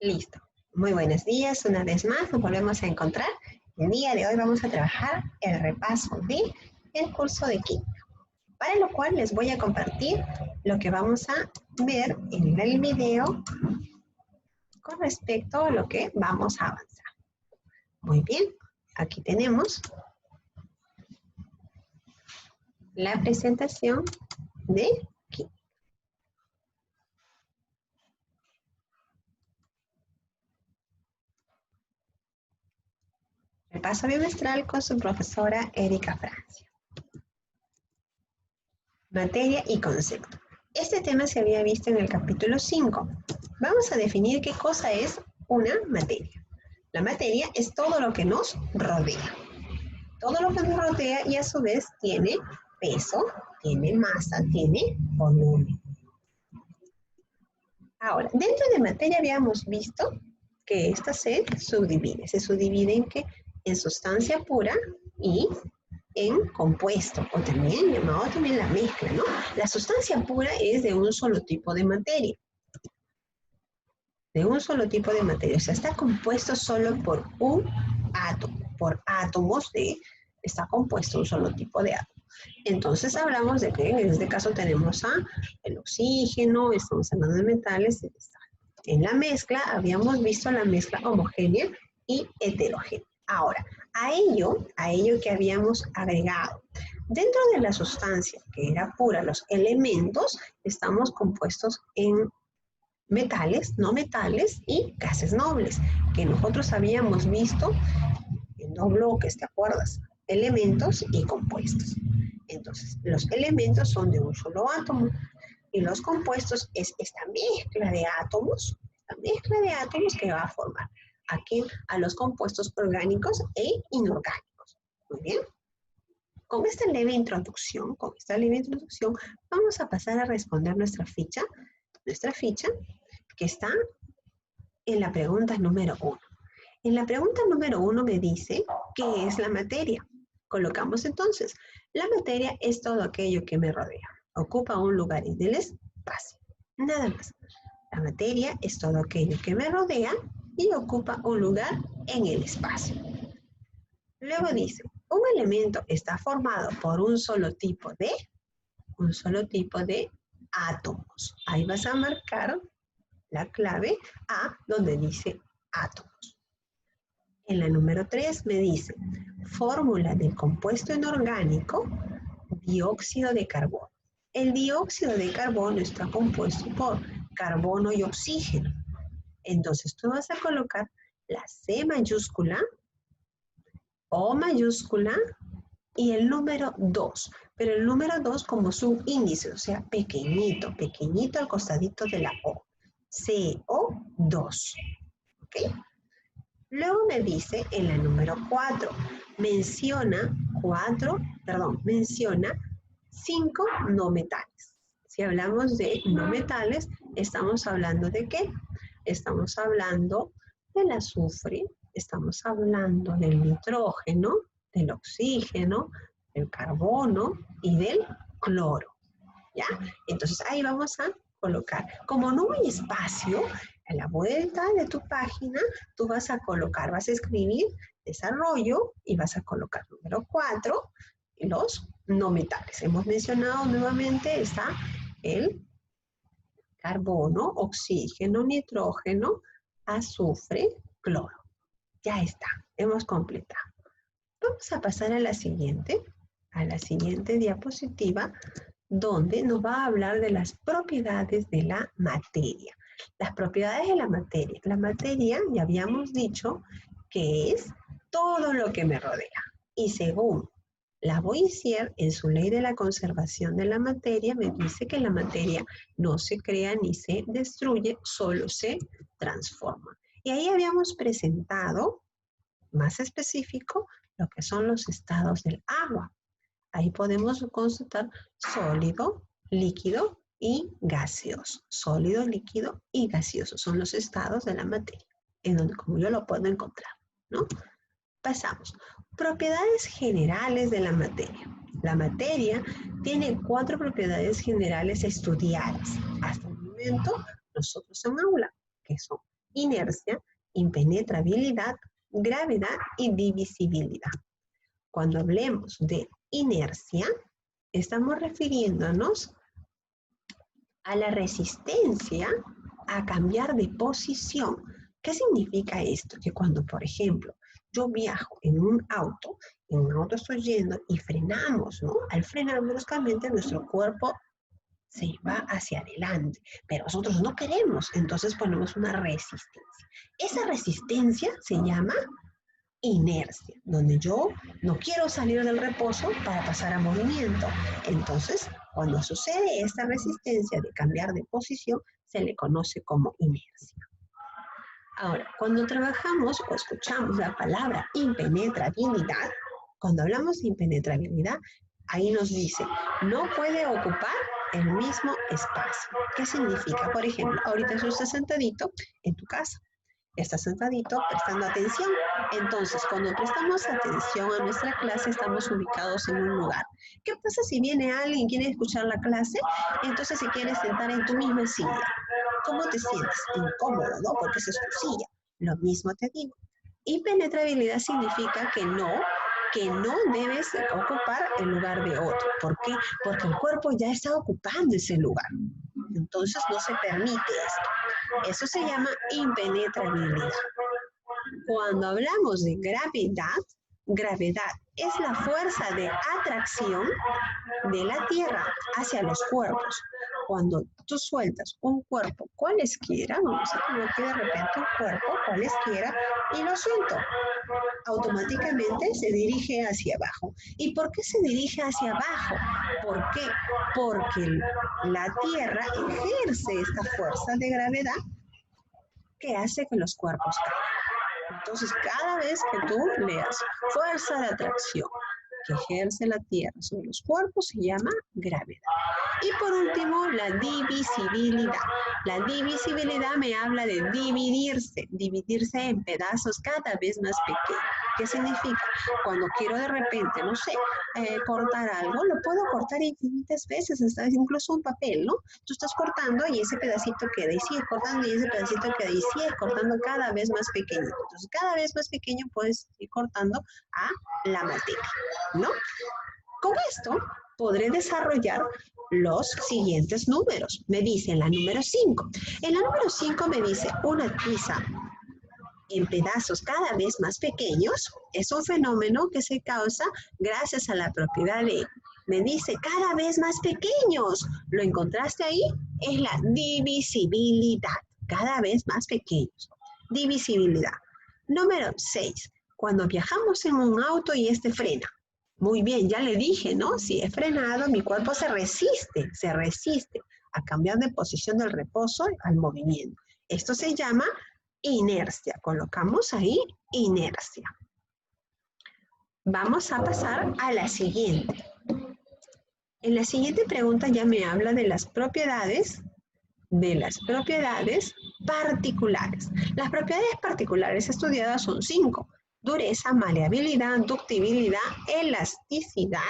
Listo. Muy buenos días. Una vez más nos volvemos a encontrar. El día de hoy vamos a trabajar el repaso del curso de química, para lo cual les voy a compartir lo que vamos a ver en el video con respecto a lo que vamos a avanzar. Muy bien. Aquí tenemos la presentación de química. Repaso bimestral con su profesora Erika Francia. Materia y concepto. Este tema se había visto en el capítulo 5. Vamos a definir qué cosa es una materia. La materia es todo lo que nos rodea. Todo lo que nos rodea y a su vez tiene peso, tiene masa, tiene volumen. Ahora, dentro de materia habíamos visto que esta se subdivide en sustancia pura y en compuesto, o también llamado la mezcla, ¿no? La sustancia pura es de un solo tipo de materia. De un solo tipo de materia, o sea, está compuesto solo por un átomo, por átomos está compuesto un solo tipo de átomo. Entonces hablamos de que en este caso tenemos el oxígeno, estamos hablando de metales, etc. En la mezcla habíamos visto la mezcla homogénea y heterogénea. Ahora, a ello que habíamos agregado. Dentro de la sustancia que era pura, los elementos, estamos compuestos en metales, no metales y gases nobles, que nosotros habíamos visto en dos bloques, ¿te acuerdas? Elementos y compuestos. Entonces, los elementos son de un solo átomo y los compuestos es esta mezcla de átomos que va a formar aquí a los compuestos orgánicos e inorgánicos. Muy bien. Con esta leve introducción, vamos a pasar a responder nuestra ficha que está en la pregunta número 1. En la pregunta número 1 me dice, ¿qué es la materia? Colocamos entonces, la materia es todo aquello que me rodea. Ocupa un lugar en el espacio. Nada más. La materia es todo aquello que me rodea y ocupa un lugar en el espacio. Luego dice, un elemento está formado por un solo tipo de átomos. Ahí vas a marcar la clave A donde dice átomos. En la número 3 me dice, fórmula del compuesto inorgánico, dióxido de carbono. El dióxido de carbono está compuesto por carbono y oxígeno. Entonces tú vas a colocar la C mayúscula, O mayúscula y el número 2. Pero el número 2 como subíndice, o sea, pequeñito al costadito de la O. CO2. ¿Ok? Luego me dice en la número 4, menciona 5 no metales. Si hablamos de no metales, estamos hablando de ¿qué? Estamos hablando del azufre, estamos hablando del nitrógeno, del oxígeno, del carbono y del cloro. ¿Ya? Entonces ahí vamos a colocar. Como no hay espacio, a la vuelta de tu página, tú vas a escribir desarrollo y vas a colocar número 4, los no metales. Hemos mencionado nuevamente, está el carbono, oxígeno, nitrógeno, azufre, cloro. Ya está, hemos completado. Vamos a pasar a la siguiente diapositiva, donde nos va a hablar de las propiedades de la materia. Las propiedades de la materia. La materia, ya habíamos dicho, que es todo lo que me rodea. Y según Lavoisier, en su ley de la conservación de la materia, me dice que la materia no se crea ni se destruye, solo se transforma. Y ahí habíamos presentado, más específico, lo que son los estados del agua. Ahí podemos constatar sólido, líquido y gaseoso. Sólido, líquido y gaseoso son los estados de la materia, en donde como yo lo puedo encontrar, ¿no? Pasamos. Propiedades generales de la materia. La materia tiene 4 propiedades generales estudiadas hasta el momento nosotros en aula, que son inercia, impenetrabilidad, gravedad y divisibilidad. Cuando hablemos de inercia, estamos refiriéndonos a la resistencia a cambiar de posición. ¿Qué significa esto? Que cuando, por ejemplo, yo viajo en un auto estoy yendo y frenamos, ¿no? Al frenar bruscamente, nuestro cuerpo se va hacia adelante, pero nosotros no queremos, entonces ponemos una resistencia. Esa resistencia se llama inercia, donde yo no quiero salir del reposo para pasar a movimiento. Entonces, cuando sucede esta resistencia de cambiar de posición, se le conoce como inercia. Ahora, cuando trabajamos o escuchamos la palabra impenetrabilidad, cuando hablamos de impenetrabilidad, ahí nos dice, no puede ocupar el mismo espacio. ¿Qué significa? Por ejemplo, ahorita tú estás sentadito en tu casa. Estás sentadito prestando atención. Entonces, cuando prestamos atención a nuestra clase, estamos ubicados en un lugar. ¿Qué pasa si viene alguien y quiere escuchar la clase? Entonces se quiere sentar en tu misma silla. ¿Cómo te sientes? Incómodo, ¿no? Porque esa es tu silla. Lo mismo te digo. Impenetrabilidad significa que no debes ocupar el lugar de otro. ¿Por qué? Porque el cuerpo ya está ocupando ese lugar. Entonces no se permite esto. Eso se llama impenetrabilidad. Cuando hablamos de gravedad es la fuerza de atracción de la Tierra hacia los cuerpos. Cuando tú sueltas un cuerpo cualesquiera, vamos a poner aquí de repente un cuerpo cualesquiera y lo suelto, automáticamente se dirige hacia abajo. ¿Y por qué se dirige hacia abajo? ¿Por qué? Porque la Tierra ejerce esta fuerza de gravedad que hace que los cuerpos caigan. Entonces, cada vez que tú leas fuerza de atracción que ejerce la Tierra sobre los cuerpos se llama gravedad. Y por último, la divisibilidad. La divisibilidad me habla de dividirse en pedazos cada vez más pequeños. ¿Qué significa? Cuando quiero de repente, no sé, cortar algo, lo puedo cortar infinitas veces, hasta incluso un papel, ¿no? Tú estás cortando y ese pedacito queda y sigues cortando y ese pedacito queda y sigues cortando cada vez más pequeño. Entonces, cada vez más pequeño puedes ir cortando a la materia, ¿no? Con esto podré desarrollar los siguientes números. Me dice en la número 5. En la número 5 me dice una tiza en pedazos cada vez más pequeños. Es un fenómeno que se causa gracias a la propiedad de, me dice, cada vez más pequeños. ¿Lo encontraste ahí? Es la divisibilidad. Cada vez más pequeños. Divisibilidad. Número 6. Cuando viajamos en un auto y este frena. Muy bien, ya le dije, ¿no? Si es frenado, mi cuerpo se resiste a cambiar de posición del reposo al movimiento. Esto se llama inercia. Colocamos ahí inercia. Vamos a pasar a la siguiente. En la siguiente pregunta ya me habla de las propiedades particulares. Las propiedades particulares estudiadas son 5. Dureza, maleabilidad, ductibilidad, elasticidad,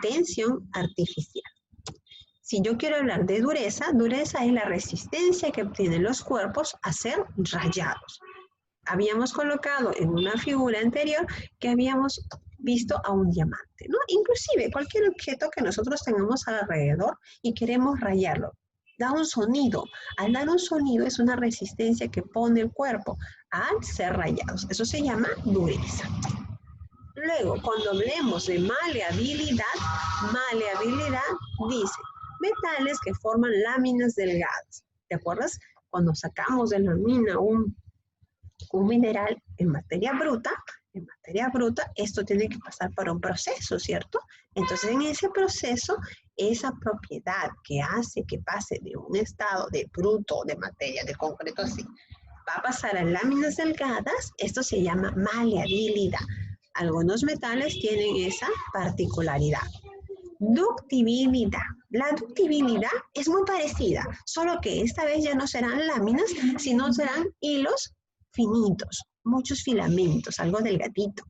tensión artificial. Si yo quiero hablar de dureza es la resistencia que obtienen los cuerpos a ser rayados. Habíamos colocado en una figura anterior que habíamos visto a un diamante, ¿no? Inclusive cualquier objeto que nosotros tengamos alrededor y queremos rayarlo. Da un sonido. Al dar un sonido es una resistencia que pone el cuerpo al ser rayados. Eso se llama dureza. Luego, cuando hablemos de maleabilidad dice metales que forman láminas delgadas. ¿Te acuerdas? Cuando sacamos de la mina un mineral en materia bruta, esto tiene que pasar por un proceso, ¿cierto? Entonces, en ese proceso, esa propiedad que hace que pase de un estado de bruto, de materia, de concreto así, va a pasar a láminas delgadas, esto se llama maleabilidad. Algunos metales tienen esa particularidad. Ductibilidad. La ductibilidad es muy parecida, solo que esta vez ya no serán láminas, sino serán hilos finitos, muchos filamentos, algo delgadito.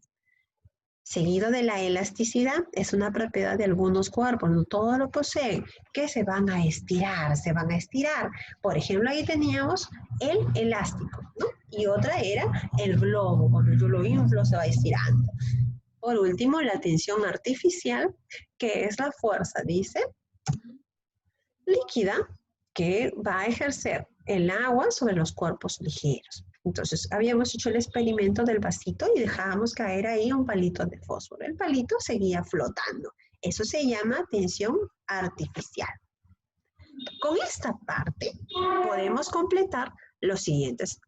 seguido de la elasticidad, es una propiedad de algunos cuerpos, no todos lo poseen, que se van a estirar, se van a estirar. Por ejemplo, ahí teníamos el elástico, ¿no? Y otra era el globo, cuando yo lo inflo se va estirando. Por último, la tensión artificial, que es la fuerza, dice, líquida, que va a ejercer el agua sobre los cuerpos ligeros. Entonces, habíamos hecho el experimento del vasito y dejábamos caer ahí un palito de fósforo. El palito seguía flotando. Eso se llama tensión artificial. Con esta parte podemos completar las siguientes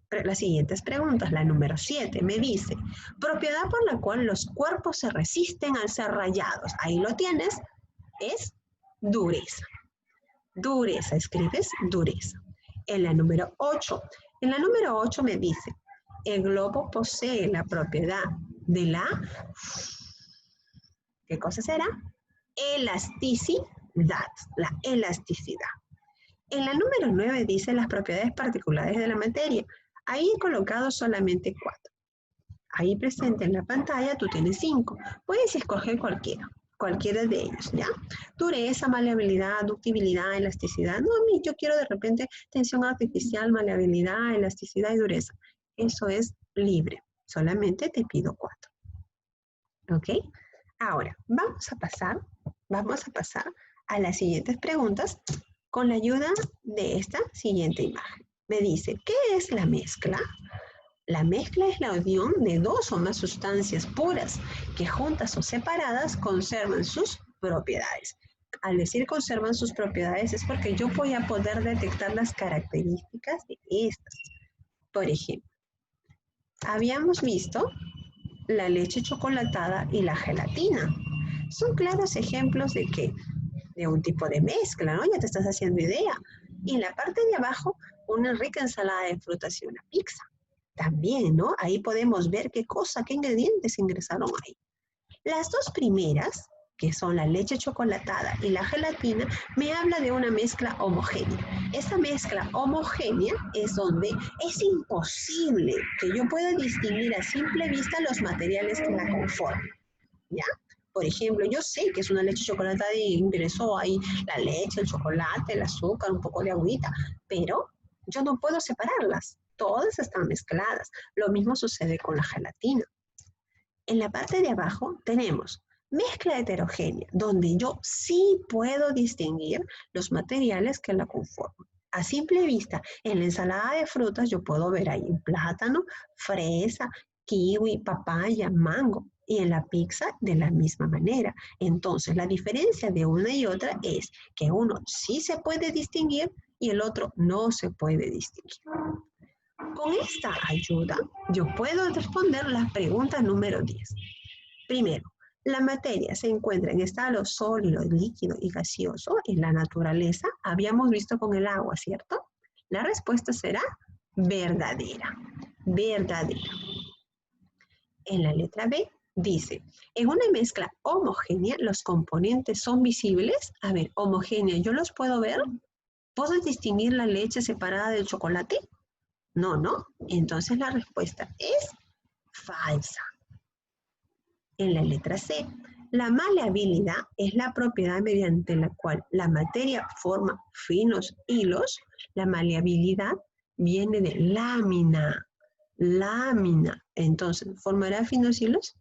preguntas. La número 7 me dice, propiedad por la cual los cuerpos se resisten al ser rayados. Ahí lo tienes, es dureza. Dureza, escribes dureza. En la número 8 me dice, el globo posee la propiedad de la, ¿qué cosa será? Elasticidad, la elasticidad. En la número 9 dice las propiedades particulares de la materia. Ahí he colocado solamente 4. Ahí presente en la pantalla tú tienes 5. Puedes escoger cualquiera de ellos, ¿ya? Dureza, maleabilidad, ductibilidad, elasticidad. No, a mí yo quiero de repente tensión artificial, maleabilidad, elasticidad y dureza. Eso es libre. Solamente te pido 4. ¿Ok? Ahora, vamos a pasar a las siguientes preguntas con la ayuda de esta siguiente imagen. Me dice, ¿qué es la mezcla? La mezcla es la unión de dos o más sustancias puras que juntas o separadas conservan sus propiedades. Al decir conservan sus propiedades es porque yo voy a poder detectar las características de estas. Por ejemplo, habíamos visto la leche chocolatada y la gelatina. Son claros ejemplos de ¿qué? De un tipo de mezcla, ¿no? Ya te estás haciendo idea. Y en la parte de abajo, una rica ensalada de frutas y una pizza. También, ¿no? Ahí podemos ver qué ingredientes ingresaron ahí. Las dos primeras, que son la leche chocolatada y la gelatina, me habla de una mezcla homogénea. Esta mezcla homogénea es donde es imposible que yo pueda distinguir a simple vista los materiales que la conforman, ¿ya? Por ejemplo, yo sé que es una leche chocolatada y ingresó ahí la leche, el chocolate, el azúcar, un poco de agüita, pero yo no puedo separarlas. Todas están mezcladas. Lo mismo sucede con la gelatina. En la parte de abajo tenemos mezcla heterogénea, donde yo sí puedo distinguir los materiales que la conforman. A simple vista, en la ensalada de frutas yo puedo ver ahí plátano, fresa, kiwi, papaya, mango. Y en la pizza de la misma manera. Entonces, la diferencia de una y otra es que uno sí se puede distinguir y el otro no se puede distinguir. Con esta ayuda, yo puedo responder la pregunta número 10. Primero, la materia se encuentra en estado sólido, líquido y gaseoso en la naturaleza. Habíamos visto con el agua, ¿cierto? La respuesta será verdadera. Verdadera. En la letra B dice, en una mezcla homogénea, ¿los componentes son visibles? A ver, homogénea, ¿yo los puedo ver? ¿Puedo distinguir la leche separada del chocolate? No, ¿no? Entonces la respuesta es falsa. En la letra C, la maleabilidad es la propiedad mediante la cual la materia forma finos hilos. La maleabilidad viene de lámina. Lámina. Entonces, ¿formará finos hilos?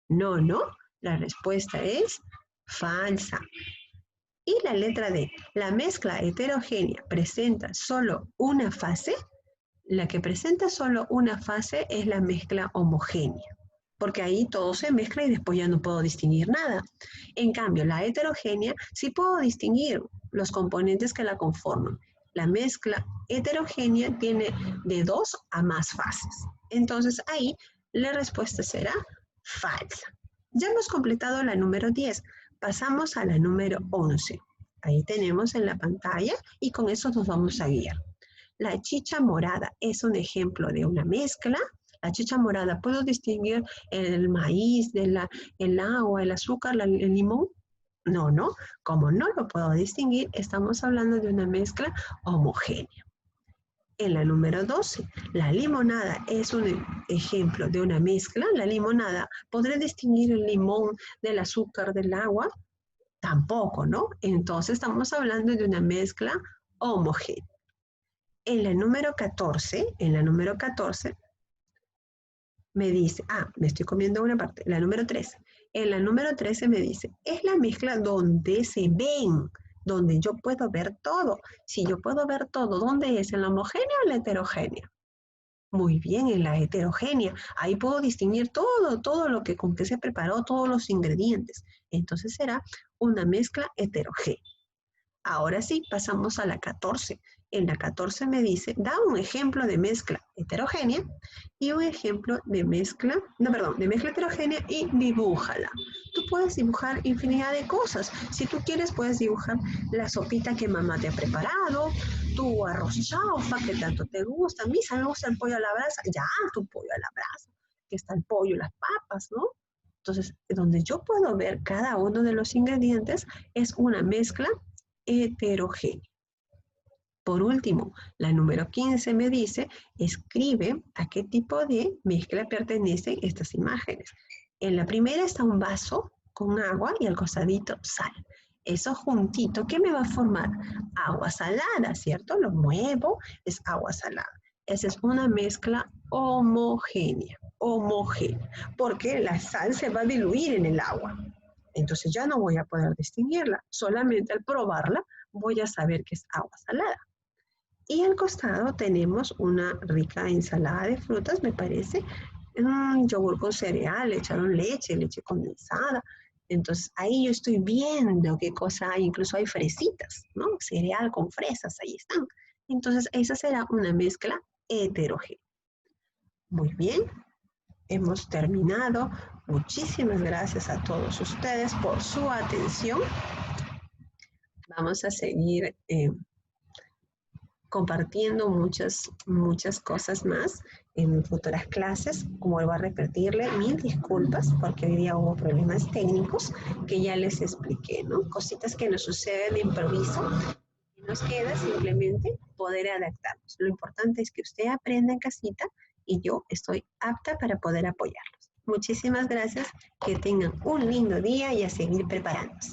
No, ¿no? La respuesta es falsa. Y la letra D, la mezcla heterogénea presenta solo una fase. La que presenta solo una fase es la mezcla homogénea, porque ahí todo se mezcla y después ya no puedo distinguir nada. En cambio, la heterogénea sí puedo distinguir los componentes que la conforman. La mezcla heterogénea tiene de 2 a más fases. Entonces ahí la respuesta será falsa. Ya hemos completado la número 10. Pasamos a la número 11. Ahí tenemos en la pantalla y con eso nos vamos a guiar. La chicha morada es un ejemplo de una mezcla. La chicha morada, ¿puedo distinguir el maíz, el agua, el azúcar, el limón? No, no. Como no lo puedo distinguir, estamos hablando de una mezcla homogénea. En la número 12, la limonada es un ejemplo de una mezcla. La limonada, ¿podré distinguir el limón del azúcar del agua? Tampoco, ¿no? Entonces estamos hablando de una mezcla homogénea. En la número 14, me dice, me estoy comiendo una parte, la número 13. En la número 13 me dice, es la mezcla donde se ven, donde yo puedo ver todo. Si yo puedo ver todo, ¿dónde es? ¿En la homogénea o en la heterogénea? Muy bien, en la heterogénea. Ahí puedo distinguir todo lo que con que se preparó, todos los ingredientes. Entonces será una mezcla heterogénea. Ahora sí, pasamos a la 14. En la 14 me dice, da un ejemplo de mezcla heterogénea y un ejemplo de mezcla heterogénea y dibújala. Tú puedes dibujar infinidad de cosas. Si tú quieres, puedes dibujar la sopita que mamá te ha preparado, tu arroz chaufa que tanto te gusta. A mí me gusta el pollo a la brasa. Ya, tu pollo a la brasa, que está el pollo y las papas, ¿no? Entonces, donde yo puedo ver cada uno de los ingredientes es una mezcla heterogénea. Por último, la número 15 me dice, escribe a qué tipo de mezcla pertenecen estas imágenes. En la primera está un vaso con agua y al costadito sal. Eso juntito, ¿qué me va a formar? Agua salada, ¿cierto? Lo muevo, es agua salada. Esa es una mezcla homogénea, porque la sal se va a diluir en el agua. Entonces ya no voy a poder distinguirla. Solamente al probarla voy a saber que es agua salada. Y al costado tenemos una rica ensalada de frutas, me parece. Yogur con cereal, le echaron leche condensada. Entonces ahí yo estoy viendo qué cosa hay. Incluso hay fresitas, ¿no? Cereal con fresas, ahí están. Entonces esa será una mezcla heterogénea. Muy bien. Hemos terminado. Muchísimas gracias a todos ustedes por su atención. Vamos a seguir compartiendo muchas cosas más en futuras clases. Vuelvo a repetirle, mil disculpas porque hoy día hubo problemas técnicos que ya les expliqué, ¿no? Cositas que nos suceden de improviso. Y nos queda simplemente poder adaptarnos. Lo importante es que usted aprenda en casita y yo estoy apta para poder apoyarlos. Muchísimas gracias, que tengan un lindo día y a seguir preparándose.